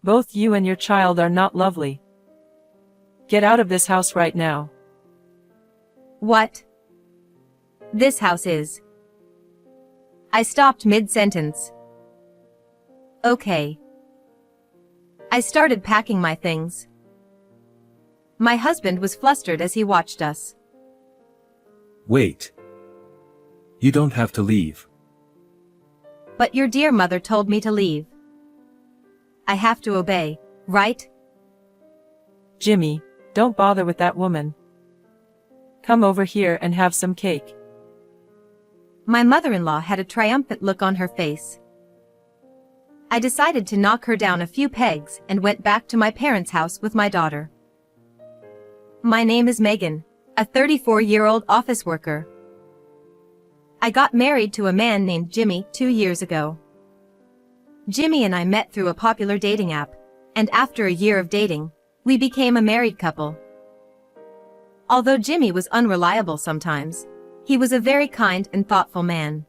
Both you and your child are not lovely. Get out of this house right now. What? This house is. I stopped mid-sentence. Okay. I started packing my things. My husband was flustered as he watched us. Wait. You don't have to leave. But your dear mother told me to leave. I have to obey, right? Jimmy, don't bother with that woman. Come over here and have some cake. My mother-in-law had a triumphant look on her face. I decided to knock her down a few pegs and went back to my parents' house with my daughter. My name is Megan, a 34-year-old office worker. I got married to a man named Jimmy 2 years ago. Jimmy and I met through a popular dating app, and after a year of dating, we became a married couple. Although Jimmy was unreliable sometimes, he was a very kind and thoughtful man.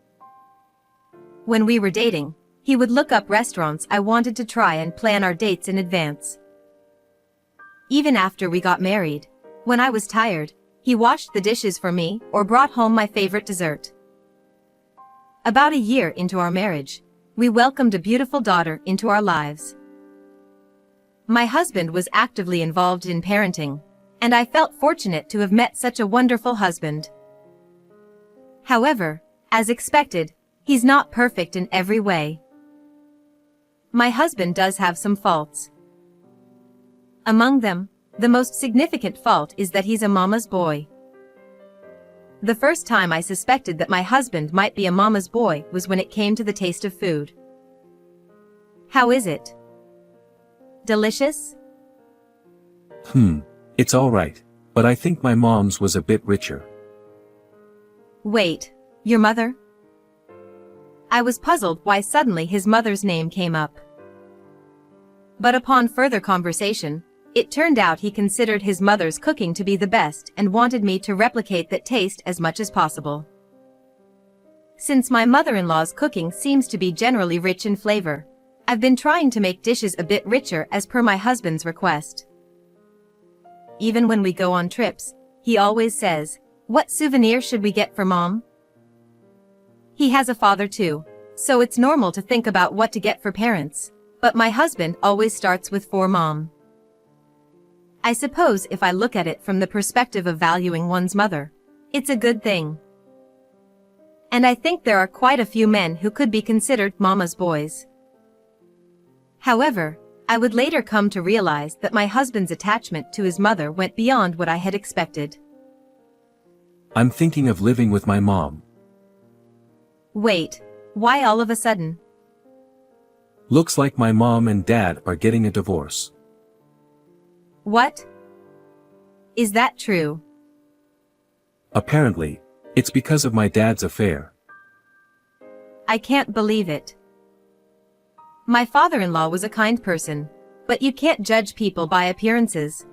When we were dating, he would look up restaurants I wanted to try and plan our dates in advance. Even after we got married, when I was tired, he washed the dishes for me or brought home my favorite dessert. About a year into our marriage, we welcomed a beautiful daughter into our lives. My husband was actively involved in parenting, and I felt fortunate to have met such a wonderful husband. However, as expected, he's not perfect in every way. My husband does have some faults. Among them, the most significant fault is that he's a mama's boy. The first time I suspected that my husband might be a mama's boy was when it came to the taste of food. How is it? Delicious? It's alright, but I think my mom's was a bit richer. Wait, your mother? I was puzzled why suddenly his mother's name came up. But upon further conversation, it turned out he considered his mother's cooking to be the best and wanted me to replicate that taste as much as possible. Since my mother-in-law's cooking seems to be generally rich in flavor, I've been trying to make dishes a bit richer as per my husband's request. Even when we go on trips, he always says, "What souvenir should we get for Mom?" He has a father too, so it's normal to think about what to get for parents, but my husband always starts with "for Mom." I suppose if I look at it from the perspective of valuing one's mother, it's a good thing. And I think there are quite a few men who could be considered mama's boys. However, I would later come to realize that my husband's attachment to his mother went beyond what I had expected. I'm thinking of living with my mom. Wait, why all of a sudden? Looks like my mom and dad are getting a divorce. What? Is that true? Apparently, it's because of my dad's affair. I can't believe it. My father-in-law was a kind person, but you can't judge people by appearances.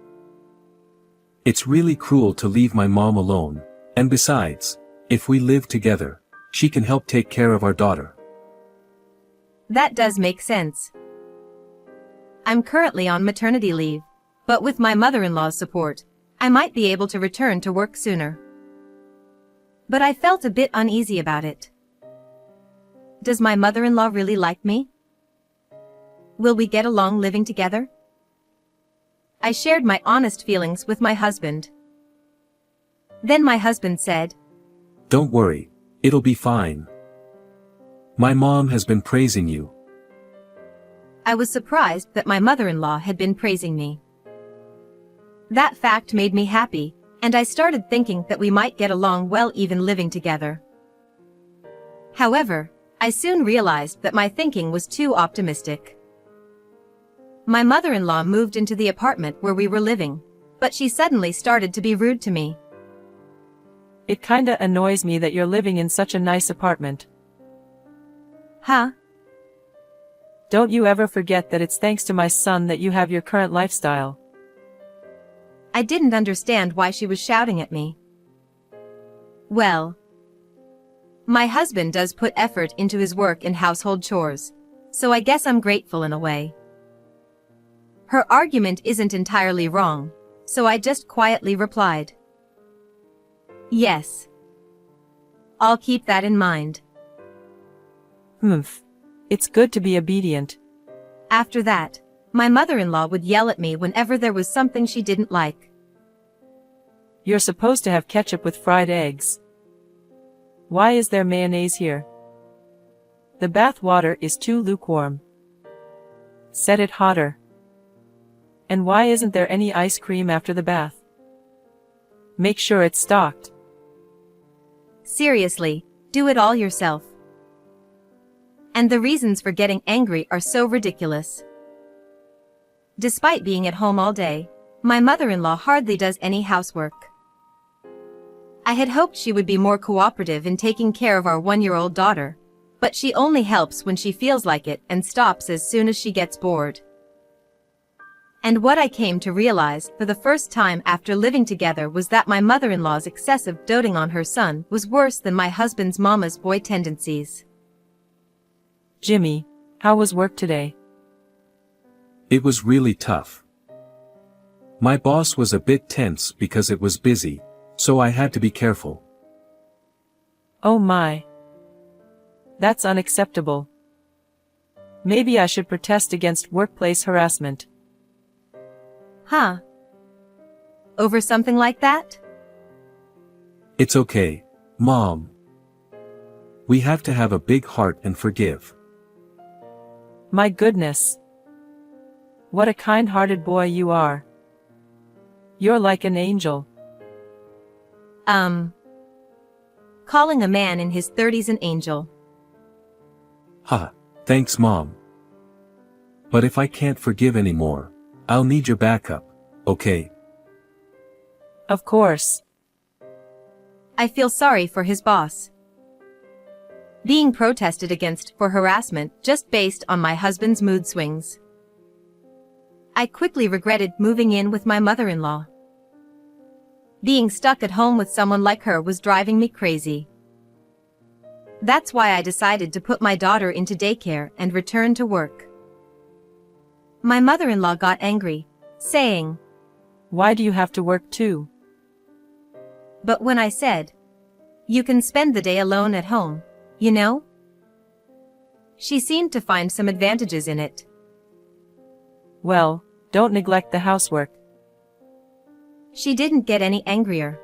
It's really cruel to leave my mom alone, and besides, if we live together, she can help take care of our daughter. That does make sense. I'm currently on maternity leave, but with my mother-in-law's support, I might be able to return to work sooner. But I felt a bit uneasy about it. Does my mother-in-law really like me? Will we get along living together? I shared my honest feelings with my husband. Then my husband said, "Don't worry, it'll be fine. My mom has been praising you." I was surprised that my mother-in-law had been praising me. That fact made me happy, and I started thinking that we might get along well even living together. However, I soon realized that my thinking was too optimistic. My mother-in-law moved into the apartment where we were living, but she suddenly started to be rude to me. It kinda annoys me that you're living in such a nice apartment. Huh? Don't you ever forget that it's thanks to my son that you have your current lifestyle. I didn't understand why she was shouting at me. Well, my husband does put effort into his work and household chores, so I guess I'm grateful in a way. Her argument isn't entirely wrong, so I just quietly replied. Yes. I'll keep that in mind. Humph. It's good to be obedient. After that, my mother-in-law would yell at me whenever there was something she didn't like. You're supposed to have ketchup with fried eggs. Why is there mayonnaise here? The bath water is too lukewarm. Set it hotter. And why isn't there any ice cream after the bath? Make sure it's stocked. Seriously, do it all yourself. And the reasons for getting angry are so ridiculous. Despite being at home all day, my mother-in-law hardly does any housework. I had hoped she would be more cooperative in taking care of our 1-year-old daughter, but she only helps when she feels like it and stops as soon as she gets bored. And what I came to realize for the first time after living together was that my mother-in-law's excessive doting on her son was worse than my husband's mama's boy tendencies. Jimmy, how was work today? It was really tough. My boss was a bit tense because it was busy, so I had to be careful. Oh my. That's unacceptable. Maybe I should protest against workplace harassment. Huh? Over something like that? It's okay, Mom. We have to have a big heart and forgive. My goodness. What a kind-hearted boy you are. You're like an angel. Calling a man in his 30s an angel. Ha, thanks Mom. But if I can't forgive anymore, I'll need your backup, okay? Of course. I feel sorry for his boss. Being protested against for harassment just based on my husband's mood swings. I quickly regretted moving in with my mother-in-law. Being stuck at home with someone like her was driving me crazy. That's why I decided to put my daughter into daycare and return to work. My mother-in-law got angry, saying, Why do you have to work too? But when I said, you can spend the day alone at home, you know? She seemed to find some advantages in it. Well, don't neglect the housework. She didn't get any angrier.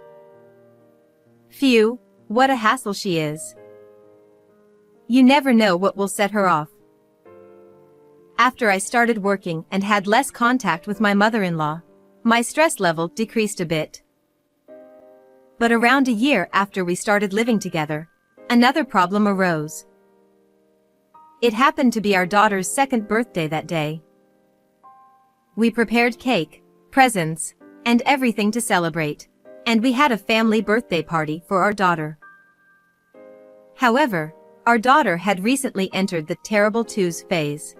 Phew, what a hassle she is. You never know what will set her off. After I started working and had less contact with my mother-in-law, my stress level decreased a bit. But around a year after we started living together, another problem arose. It happened to be our daughter's 2nd birthday that day. We prepared cake, presents, and everything to celebrate, and we had a family birthday party for our daughter. However, our daughter had recently entered the terrible twos phase.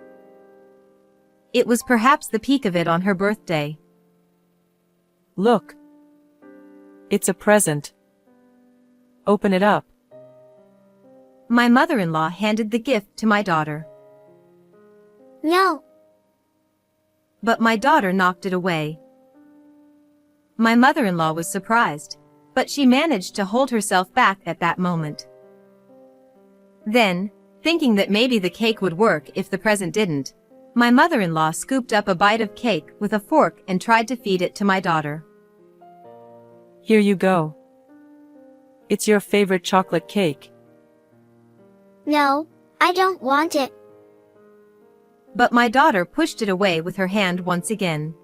It was perhaps the peak of it on her birthday. Look. It's a present. Open it up. My mother-in-law handed the gift to my daughter. No. But my daughter knocked it away. My mother-in-law was surprised, but she managed to hold herself back at that moment. Then, thinking that maybe the cake would work if the present didn't, my mother-in-law scooped up a bite of cake with a fork and tried to feed it to my daughter. Here you go. It's your favorite chocolate cake. No, I don't want it. But my daughter pushed it away with her hand once again.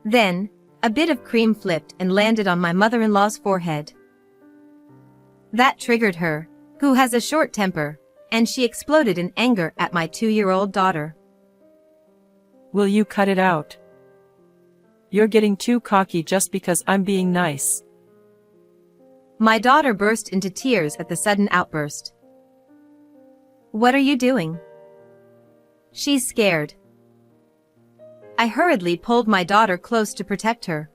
Then, a bit of cream flipped and landed on my mother-in-law's forehead. That triggered her, who has a short temper, and she exploded in anger at my 2-year-old daughter. Will you cut it out? You're getting too cocky just because I'm being nice. My daughter burst into tears at the sudden outburst. What are you doing? She's scared. I hurriedly pulled my daughter close to protect her.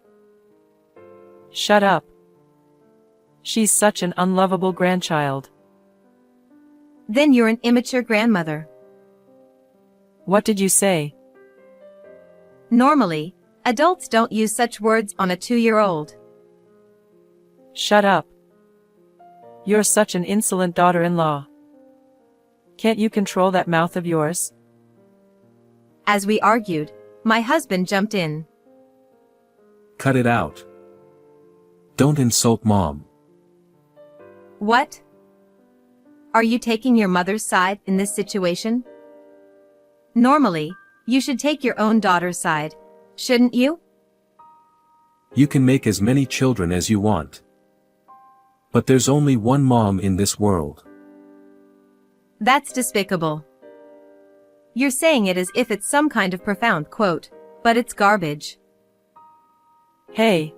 Shut up. She's such an unlovable grandchild. Then you're an immature grandmother. What did you say? Normally, adults don't use such words on a 2-year-old. Shut up. You're such an insolent daughter-in-law. Can't you control that mouth of yours? As we argued, my husband jumped in. Cut it out. Don't insult Mom. What? Are you taking your mother's side in this situation? Normally, you should take your own daughter's side, shouldn't you? You can make as many children as you want. But there's only one mom in this world. That's despicable. You're saying it as if it's some kind of profound quote, but it's garbage. Hey.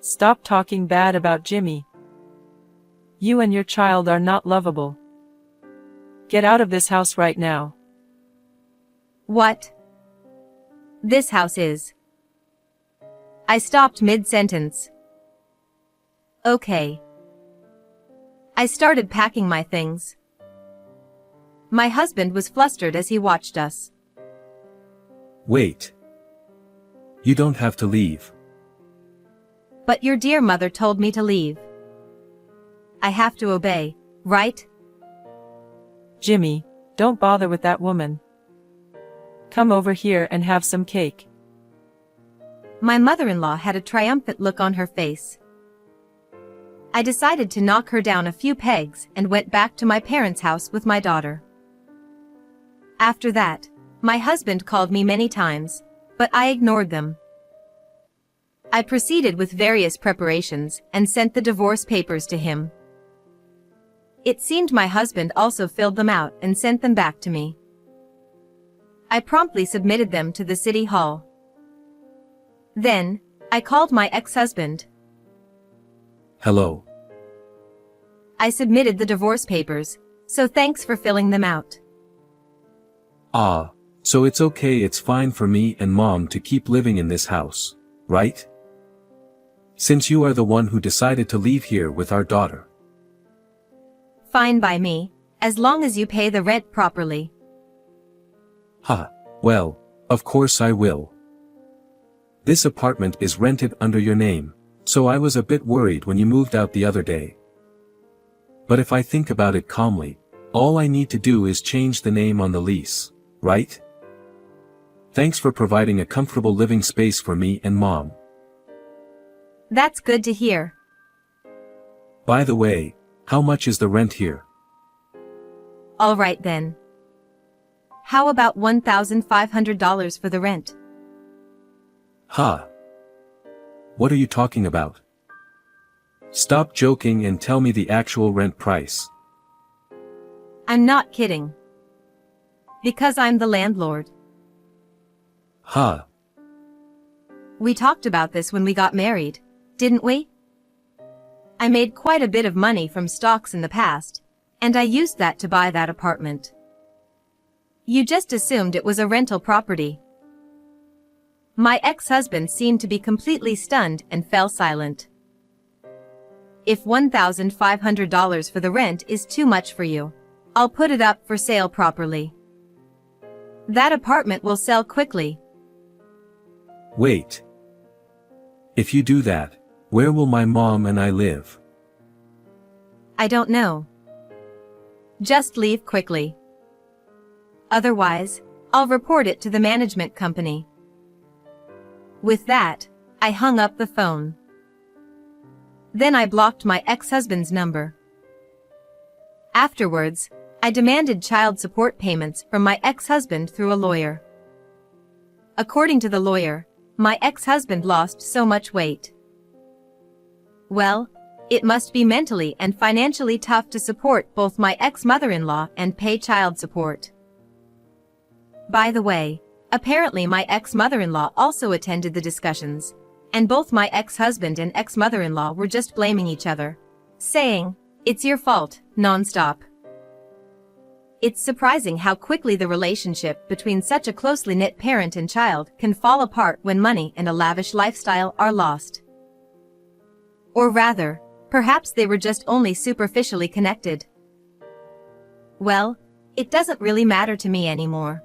Stop talking bad about Jimmy. You and your child are not lovable. Get out of this house right now. What? This house is. I stopped mid-sentence. Okay. I started packing my things. My husband was flustered as he watched us. Wait. You don't have to leave. But your dear mother told me to leave. I have to obey, right? Jimmy, don't bother with that woman. Come over here and have some cake. My mother-in-law had a triumphant look on her face. I decided to knock her down a few pegs and went back to my parents' house with my daughter. After that, my husband called me many times, but I ignored them. I proceeded with various preparations and sent the divorce papers to him. It seemed my husband also filled them out and sent them back to me. I promptly submitted them to the city hall. Then, I called my ex-husband. Hello. I submitted the divorce papers, so thanks for filling them out. Ah, so it's okay, it's fine for me and Mom to keep living in this house, right? Since you are the one who decided to leave here with our daughter. Fine by me, as long as you pay the rent properly. Ha, well, of course I will. This apartment is rented under your name, so I was a bit worried when you moved out the other day. But if I think about it calmly, all I need to do is change the name on the lease, right? Thanks for providing a comfortable living space for me and Mom. That's good to hear. By the way, how much is the rent here? All right then. How about $1,500 for the rent? Ha! What are you talking about? Stop joking and tell me the actual rent price. I'm not kidding. Because I'm the landlord. Ha! We talked about this when we got married, didn't we? I made quite a bit of money from stocks in the past, and I used that to buy that apartment. You just assumed it was a rental property. My ex-husband seemed to be completely stunned and fell silent. If $1,500 for the rent is too much for you, I'll put it up for sale properly. That apartment will sell quickly. Wait. If you do that, where will my Mom and I live? I don't know. Just leave quickly. Otherwise, I'll report it to the management company. With that, I hung up the phone. Then I blocked my ex-husband's number. Afterwards, I demanded child support payments from my ex-husband through a lawyer. According to the lawyer, my ex-husband lost so much weight. Well, it must be mentally and financially tough to support both my ex-mother-in-law and pay child support. By the way, apparently my ex-mother-in-law also attended the discussions, and both my ex-husband and ex-mother-in-law were just blaming each other, saying, "It's your fault," non-stop. It's surprising how quickly the relationship between such a closely knit parent and child can fall apart when money and a lavish lifestyle are lost. Or rather, perhaps they were just only superficially connected. Well, it doesn't really matter to me anymore.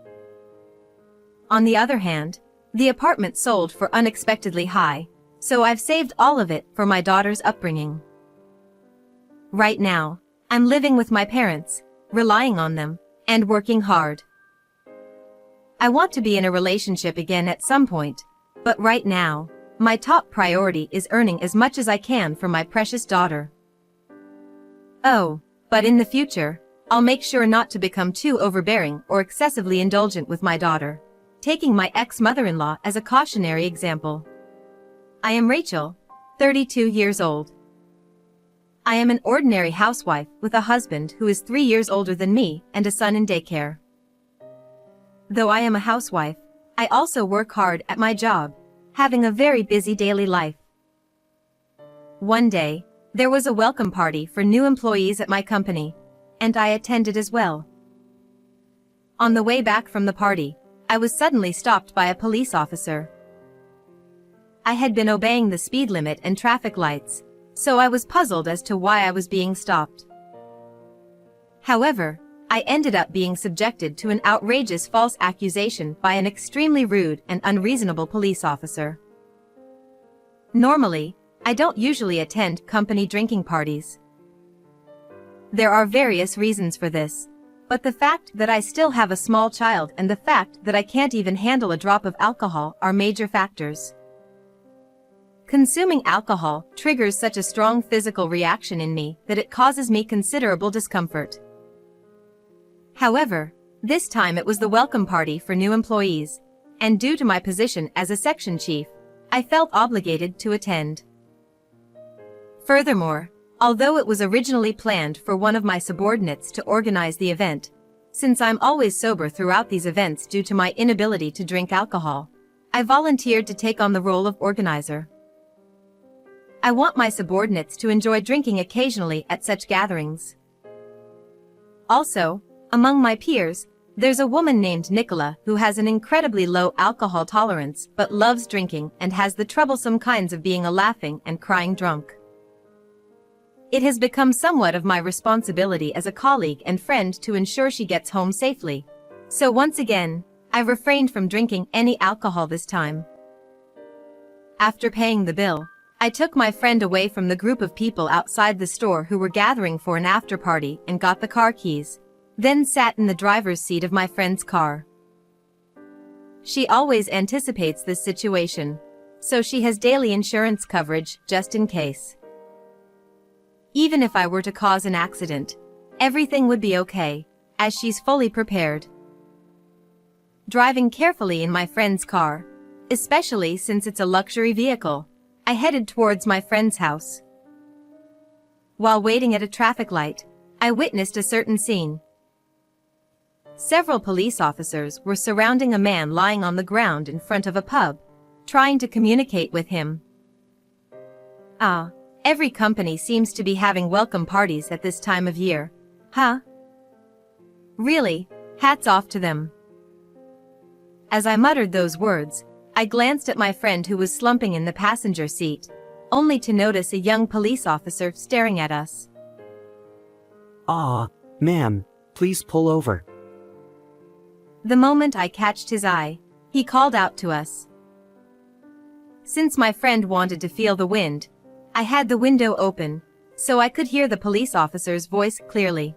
On the other hand, The apartment sold for unexpectedly high, so I've saved all of it for my daughter's upbringing. Right now, I'm living with my parents, relying on them, and working hard. I want to be in a relationship again at some point, but right now, my top priority is earning as much as I can for my precious daughter. Oh, but in the future, I'll make sure not to become too overbearing or excessively indulgent with my daughter, taking my ex-mother-in-law as a cautionary example. I am Rachel, 32 years old. I am an ordinary housewife with a husband who is 3 years older than me and a son in daycare. Though I am a housewife, I also work hard at my job, having a very busy daily life. One day, there was a welcome party for new employees at my company, and I attended as well. On the way back from the party, I was suddenly stopped by a police officer. I had been obeying the speed limit and traffic lights, so I was puzzled as to why I was being stopped. However, I ended up being subjected to an outrageous false accusation by an extremely rude and unreasonable police officer. Normally, I don't usually attend company drinking parties. There are various reasons for this, but the fact that I still have a small child and the fact that I can't even handle a drop of alcohol are major factors. Consuming alcohol triggers such a strong physical reaction in me that it causes me considerable discomfort. However, this time it was the welcome party for new employees, and due to my position as a section chief, I felt obligated to attend. Furthermore, although it was originally planned for one of my subordinates to organize the event, since I'm always sober throughout these events due to my inability to drink alcohol, I volunteered to take on the role of organizer. I want my subordinates to enjoy drinking occasionally at such gatherings. Also, among my peers, there's a woman named Nicola who has an incredibly low alcohol tolerance but loves drinking and has the troublesome kinds of being a laughing and crying drunk. It has become somewhat of my responsibility as a colleague and friend to ensure she gets home safely. So once again, I refrained from drinking any alcohol this time. After paying the bill, I took my friend away from the group of people outside the store who were gathering for an after party and got the car keys, then sat in the driver's seat of my friend's car. She always anticipates this situation, so she has daily insurance coverage just in case. Even if I were to cause an accident, everything would be okay, as she's fully prepared. Driving carefully in my friend's car, especially since it's a luxury vehicle, I headed towards my friend's house. While waiting at a traffic light, I witnessed a certain scene. Several police officers were surrounding a man lying on the ground in front of a pub, trying to communicate with him. Every company seems to be having welcome parties at this time of year, huh? Really, hats off to them. As I muttered those words, I glanced at my friend who was slumping in the passenger seat, only to notice a young police officer staring at us. Ma'am, please pull over. The moment I catched his eye, he called out to us. Since my friend wanted to feel the wind, I had the window open, so I could hear the police officer's voice clearly.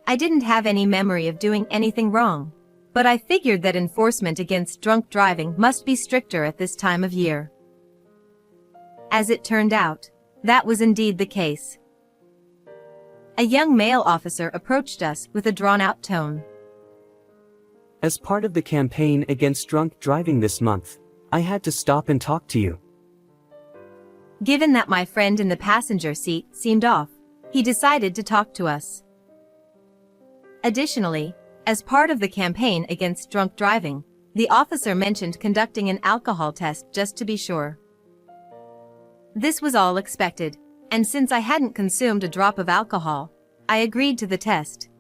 I didn't have any memory of doing anything wrong, but I figured that enforcement against drunk driving must be stricter at this time of year. As it turned out, that was indeed the case. A young male officer approached us with a drawn-out tone. As part of the campaign against drunk driving this month, I had to stop and talk to you. Given that my friend in the passenger seat seemed off, he decided to talk to us. Additionally, as part of the campaign against drunk driving, the officer mentioned conducting an alcohol test just to be sure. This was all expected, and since I hadn't consumed a drop of alcohol, I agreed to the test.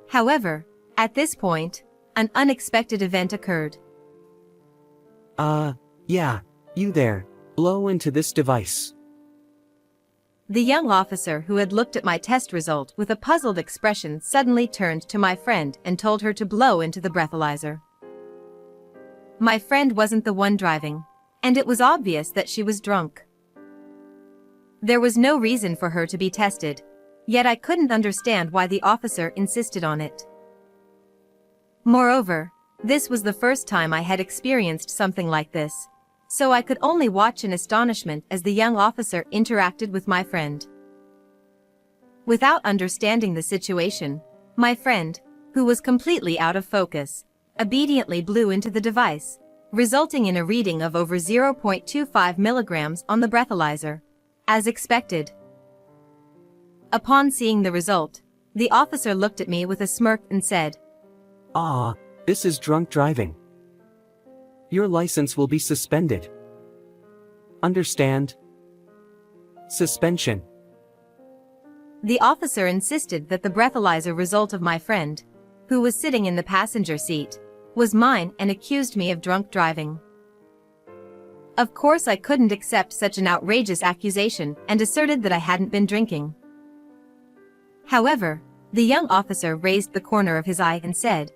However, at this point, an unexpected event occurred. Yeah, you there, blow into this device. The young officer who had looked at my test result with a puzzled expression suddenly turned to my friend and told her to blow into the breathalyzer. My friend wasn't the one driving, and it was obvious that she was drunk. There was no reason for her to be tested, yet I couldn't understand why the officer insisted on it. Moreover, this was the first time I had experienced something like this, so I could only watch in astonishment as the young officer interacted with my friend. Without understanding the situation, my friend, who was completely out of focus, obediently blew into the device, resulting in a reading of over 0.25 milligrams on the breathalyzer, as expected. Upon seeing the result, the officer looked at me with a smirk and said, "Ah, this is drunk driving. Your license will be suspended. Understand? Suspension." The officer insisted that the breathalyzer result of my friend, who was sitting in the passenger seat, was mine and accused me of drunk driving. Of course I couldn't accept such an outrageous accusation and asserted that I hadn't been drinking. However, the young officer raised the corner of his eye and said,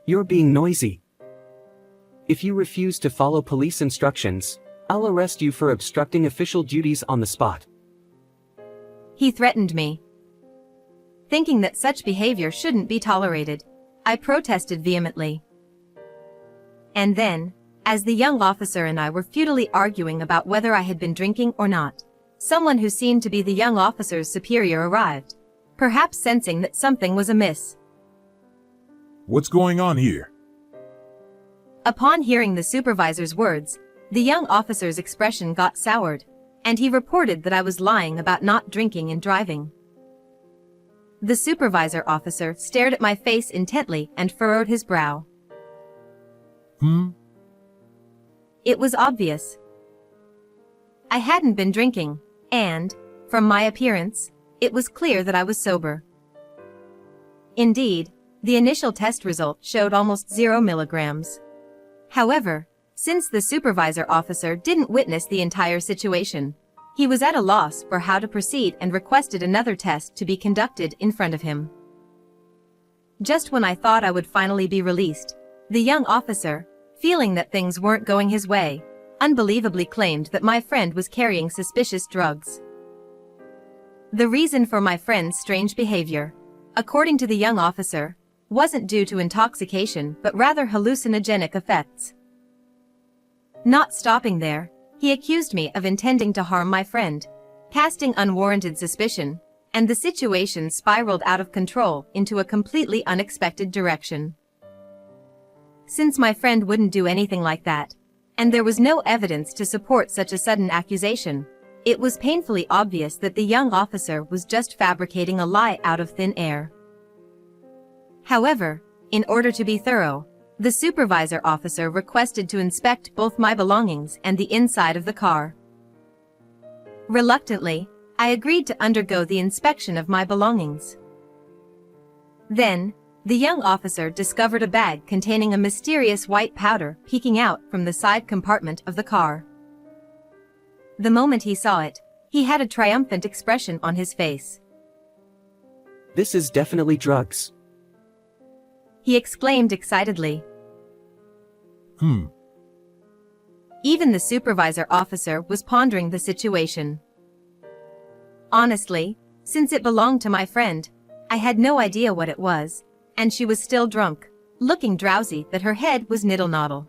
"You're being noisy. If you refuse to follow police instructions, I'll arrest you for obstructing official duties on the spot." He threatened me. Thinking that such behavior shouldn't be tolerated, I protested vehemently. And then, as the young officer and I were futilely arguing about whether I had been drinking or not, someone who seemed to be the young officer's superior arrived, perhaps sensing that something was amiss. What's going on here? Upon hearing the supervisor's words, the young officer's expression got soured, and he reported that I was lying about not drinking and driving. The supervisor officer stared at my face intently and furrowed his brow. It was obvious. I hadn't been drinking, and, from my appearance, it was clear that I was sober. Indeed, the initial test result showed almost 0 milligrams. However, since the supervisor officer didn't witness the entire situation, he was at a loss for how to proceed and requested another test to be conducted in front of him. Just when I thought I would finally be released, the young officer, feeling that things weren't going his way, unbelievably claimed that my friend was carrying suspicious drugs. The reason for my friend's strange behavior, according to the young officer, wasn't due to intoxication but rather hallucinogenic effects. Not stopping there, he accused me of intending to harm my friend, casting unwarranted suspicion, and the situation spiraled out of control into a completely unexpected direction. Since my friend wouldn't do anything like that, and there was no evidence to support such a sudden accusation, it was painfully obvious that the young officer was just fabricating a lie out of thin air. However, in order to be thorough, the supervisor officer requested to inspect both my belongings and the inside of the car. Reluctantly, I agreed to undergo the inspection of my belongings. Then, the young officer discovered a bag containing a mysterious white powder peeking out from the side compartment of the car. The moment he saw it, he had a triumphant expression on his face. "This is definitely drugs," he exclaimed excitedly. Even the supervisor officer was pondering the situation. Honestly, since it belonged to my friend, I had no idea what it was, and she was still drunk, looking drowsy that her head was niddle-noddle.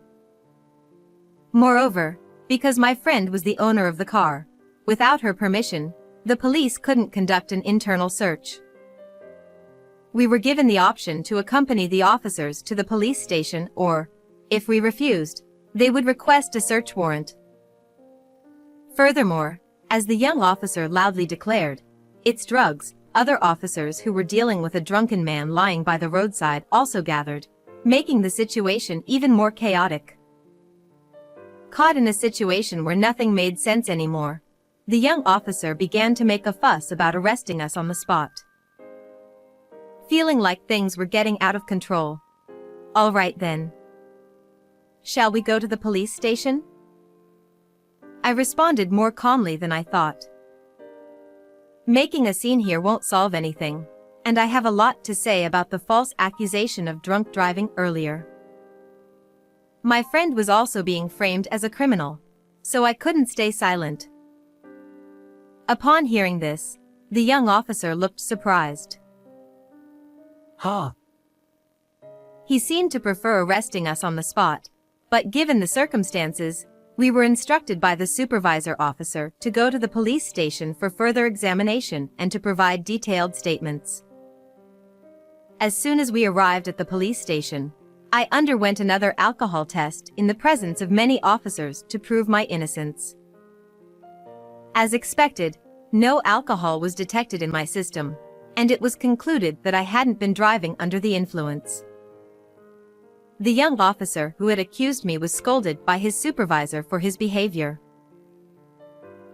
Moreover, because my friend was the owner of the car, without her permission, the police couldn't conduct an internal search. We were given the option to accompany the officers to the police station or, if we refused, they would request a search warrant. Furthermore, as the young officer loudly declared, "It's drugs," other officers who were dealing with a drunken man lying by the roadside also gathered, making the situation even more chaotic. Caught in a situation where nothing made sense anymore, the young officer began to make a fuss about arresting us on the spot. Feeling like things were getting out of control. "All right then. Shall we go to the police station?" I responded more calmly than I thought. Making a scene here won't solve anything, and I have a lot to say about the false accusation of drunk driving earlier. My friend was also being framed as a criminal, so I couldn't stay silent. Upon hearing this, the young officer looked surprised. Ha! He seemed to prefer arresting us on the spot, but given the circumstances, we were instructed by the supervisor officer to go to the police station for further examination and to provide detailed statements. As soon as we arrived at the police station, I underwent another alcohol test in the presence of many officers to prove my innocence. As expected, no alcohol was detected in my system, and it was concluded that I hadn't been driving under the influence. The young officer who had accused me was scolded by his supervisor for his behavior.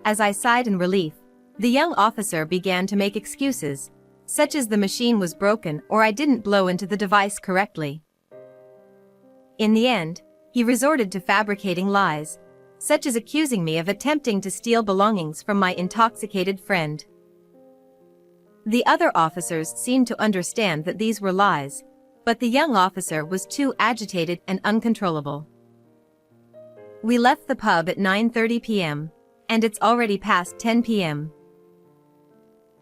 As I sighed in relief, the young officer began to make excuses, such as the machine was broken or I didn't blow into the device correctly. In the end, he resorted to fabricating lies, such as accusing me of attempting to steal belongings from my intoxicated friend. The other officers seemed to understand that these were lies, but the young officer was too agitated and uncontrollable. We left the pub at 9:30 p.m., and it's already past 10 p.m.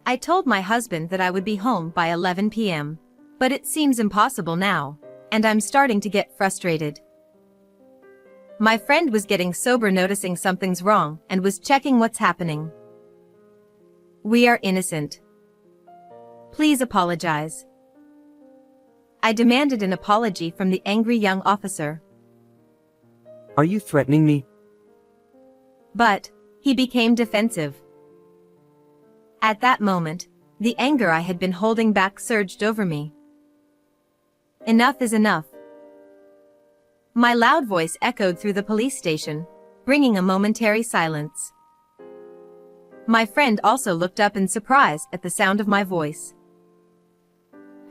I told my husband that I would be home by 11 p.m., but it seems impossible now, and I'm starting to get frustrated. My friend was getting sober, noticing something's wrong, and was checking what's happening. We are innocent. Please apologize. I demanded an apology from the angry young officer. Are you threatening me? But he became defensive. At that moment, the anger I had been holding back surged over me. Enough is enough. My loud voice echoed through the police station, bringing a momentary silence. My friend also looked up in surprise at the sound of my voice.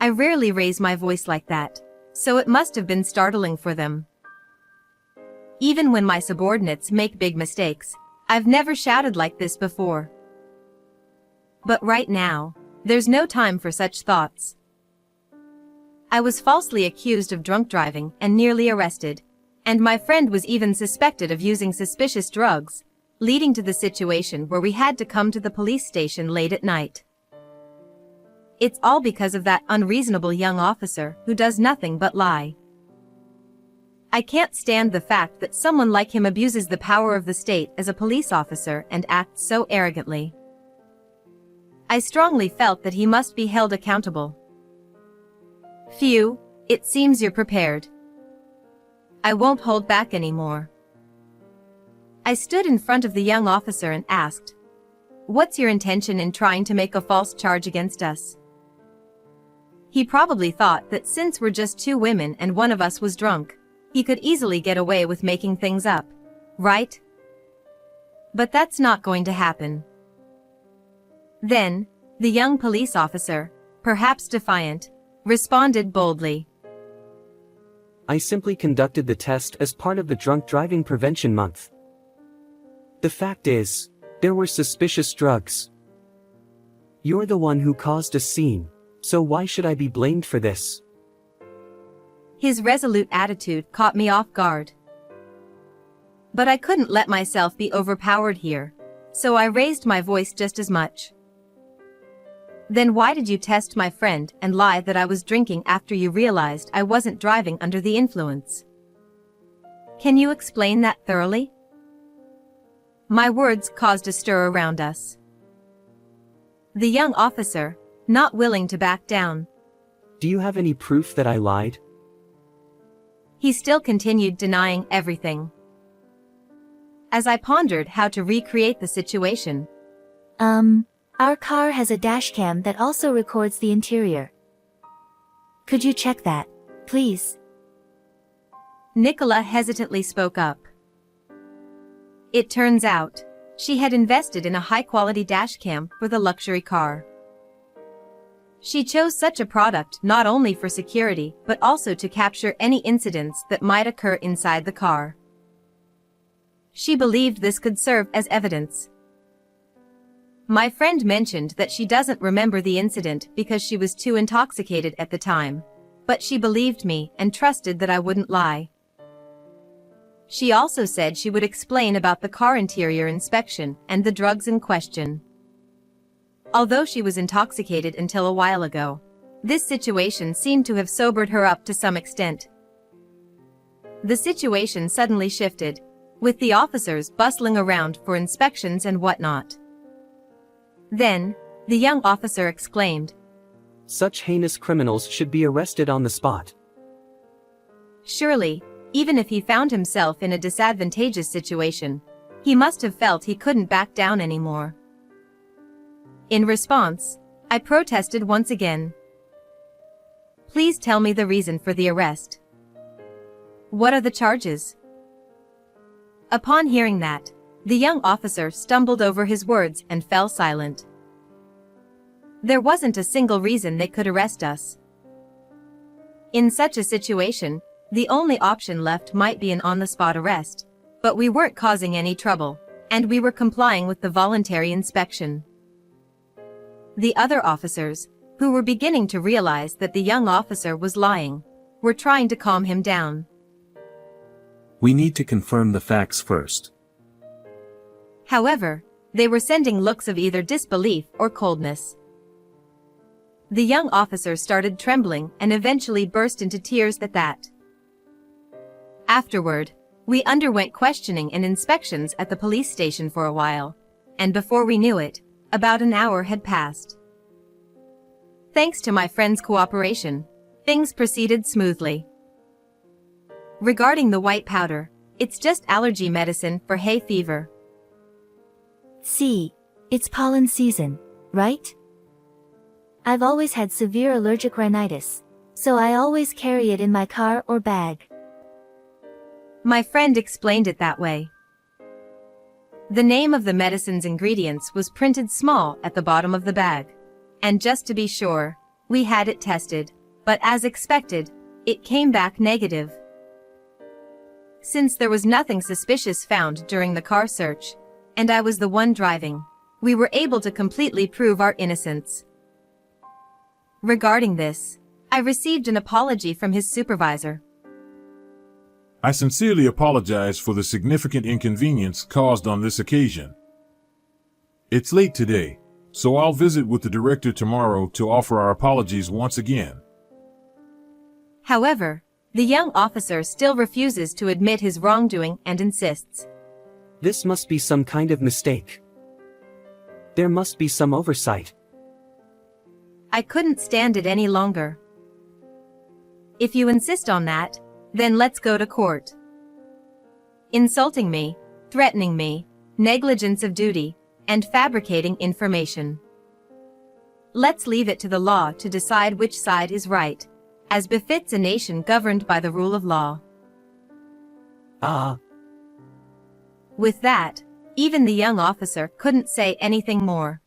I rarely raise my voice like that, so it must have been startling for them. Even when my subordinates make big mistakes, I've never shouted like this before. But right now, there's no time for such thoughts. I was falsely accused of drunk driving and nearly arrested, and my friend was even suspected of using suspicious drugs, leading to the situation where we had to come to the police station late at night. It's all because of that unreasonable young officer who does nothing but lie. I can't stand the fact that someone like him abuses the power of the state as a police officer and acts so arrogantly. I strongly felt that he must be held accountable. Phew, it seems you're prepared. I won't hold back anymore. I stood in front of the young officer and asked, "What's your intention in trying to make a false charge against us?" He probably thought that since we're just two women and one of us was drunk, he could easily get away with making things up, right? But that's not going to happen. Then, the young police officer, perhaps defiant, responded boldly. I simply conducted the test as part of the Drunk Driving Prevention Month. The fact is, there were suspicious drugs. You're the one who caused a scene, so why should I be blamed for this? His resolute attitude caught me off guard. But I couldn't let myself be overpowered here, so I raised my voice just as much. Then why did you test my friend and lie that I was drinking after you realized I wasn't driving under the influence? Can you explain that thoroughly? My words caused a stir around us. The young officer, not willing to back down. Do you have any proof that I lied? He still continued denying everything. As I pondered how to recreate the situation. Our car has a dashcam that also records the interior. Could you check that, please? Nicola hesitantly spoke up. It turns out, she had invested in a high-quality dashcam for the luxury car. She chose such a product not only for security but also to capture any incidents that might occur inside the car. She believed this could serve as evidence. My friend mentioned that she doesn't remember the incident because she was too intoxicated at the time, but she believed me and trusted that I wouldn't lie. She also said she would explain about the car interior inspection and the drugs in question. Although she was intoxicated until a while ago, this situation seemed to have sobered her up to some extent. The situation suddenly shifted, with the officers bustling around for inspections and whatnot. Then, the young officer exclaimed, Such heinous criminals should be arrested on the spot. Surely, even if he found himself in a disadvantageous situation, he must have felt he couldn't back down anymore. In response, I protested once again. Please tell me the reason for the arrest. What are the charges? Upon hearing that, the young officer stumbled over his words and fell silent. There wasn't a single reason they could arrest us. In such a situation, the only option left might be an on-the-spot arrest, but we weren't causing any trouble, and we were complying with the voluntary inspection. The other officers, who were beginning to realize that the young officer was lying, were trying to calm him down. We need to confirm the facts first. However, they were sending looks of either disbelief or coldness. The young officer started trembling and eventually burst into tears at that. Afterward, we underwent questioning and inspections at the police station for a while, and before we knew it, about an hour had passed. Thanks to my friend's cooperation, things proceeded smoothly. Regarding the white powder, it's just allergy medicine for hay fever. See, it's pollen season, right? I've always had severe allergic rhinitis, so I always carry it in my car or bag. My friend explained it that way. The name of the medicine's ingredients was printed small at the bottom of the bag. And just to be sure, we had it tested, but as expected, it came back negative. Since there was nothing suspicious found during the car search, and I was the one driving, we were able to completely prove our innocence. Regarding this, I received an apology from his supervisor. I sincerely apologize for the significant inconvenience caused on this occasion. It's late today, so I'll visit with the director tomorrow to offer our apologies once again. However, the young officer still refuses to admit his wrongdoing and insists. This must be some kind of mistake. There must be some oversight. I couldn't stand it any longer. If you insist on that, then let's go to court. Insulting me, threatening me, negligence of duty, and fabricating information. Let's leave it to the law to decide which side is right, as befits a nation governed by the rule of law. With that, even the young officer couldn't say anything more.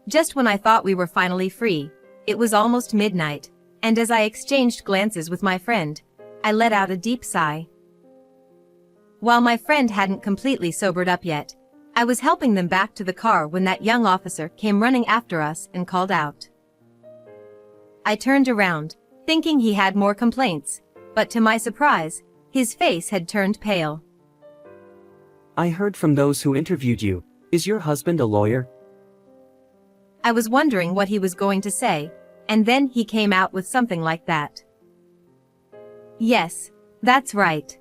Just when I thought we were finally free, it was almost midnight, and as I exchanged glances with my friend, I let out a deep sigh. While my friend hadn't completely sobered up yet, I was helping them back to the car when that young officer came running after us and called out. I turned around, thinking he had more complaints, but to my surprise, his face had turned pale. I heard from those who interviewed you. Is your husband a lawyer? I was wondering what he was going to say, and then he came out with something like that. Yes, that's right.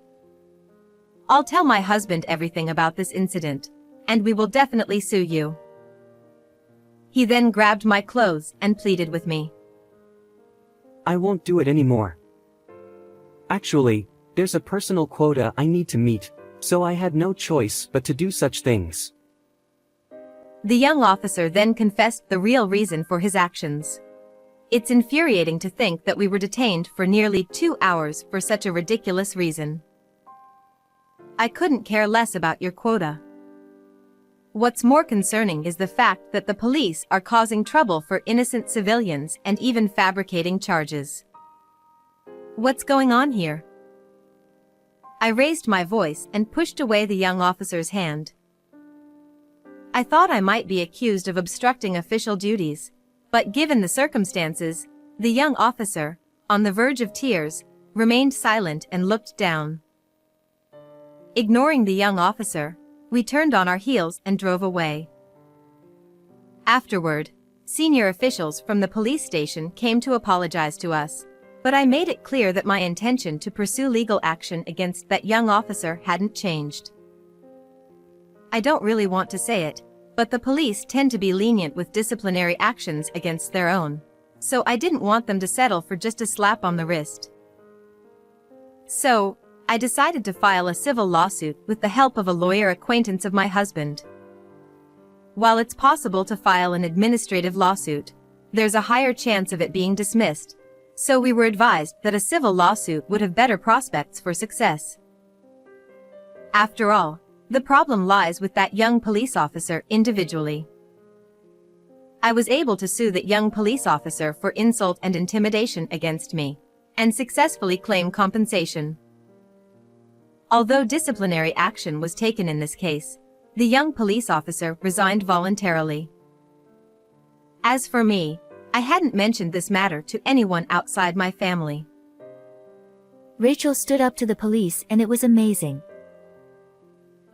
I'll tell my husband everything about this incident, and we will definitely sue you. He then grabbed my clothes and pleaded with me. I won't do it anymore. Actually, there's a personal quota I need to meet, so I had no choice but to do such things. The young officer then confessed the real reason for his actions. It's infuriating to think that we were detained for nearly 2 hours for such a ridiculous reason. I couldn't care less about your quota. What's more concerning is the fact that the police are causing trouble for innocent civilians and even fabricating charges. What's going on here? I raised my voice and pushed away the young officer's hand. I thought I might be accused of obstructing official duties, but given the circumstances, the young officer, on the verge of tears, remained silent and looked down. Ignoring the young officer, we turned on our heels and drove away. Afterward, senior officials from the police station came to apologize to us, but I made it clear that my intention to pursue legal action against that young officer hadn't changed. I don't really want to say it, but the police tend to be lenient with disciplinary actions against their own, so I didn't want them to settle for just a slap on the wrist. So, I decided to file a civil lawsuit with the help of a lawyer acquaintance of my husband. While it's possible to file an administrative lawsuit, there's a higher chance of it being dismissed, so we were advised that a civil lawsuit would have better prospects for success. After all, the problem lies with that young police officer individually. I was able to sue that young police officer for insult and intimidation against me, and successfully claim compensation. Although disciplinary action was taken in this case, the young police officer resigned voluntarily. As for me, I hadn't mentioned this matter to anyone outside my family. Rachel stood up to the police and it was amazing.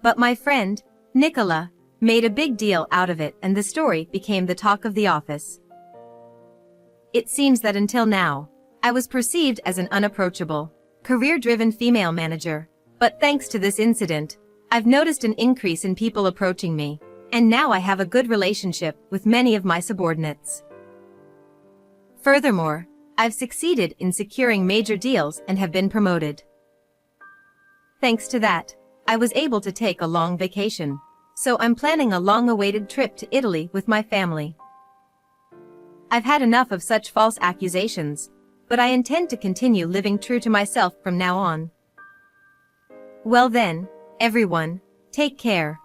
But my friend, Nicola, made a big deal out of it and the story became the talk of the office. It seems that until now, I was perceived as an unapproachable, career-driven female manager, but thanks to this incident, I've noticed an increase in people approaching me, and now I have a good relationship with many of my subordinates. Furthermore, I've succeeded in securing major deals and have been promoted. Thanks to that, I was able to take a long vacation, so I'm planning a long-awaited trip to Italy with my family. I've had enough of such false accusations, but I intend to continue living true to myself from now on. Well then, everyone, take care.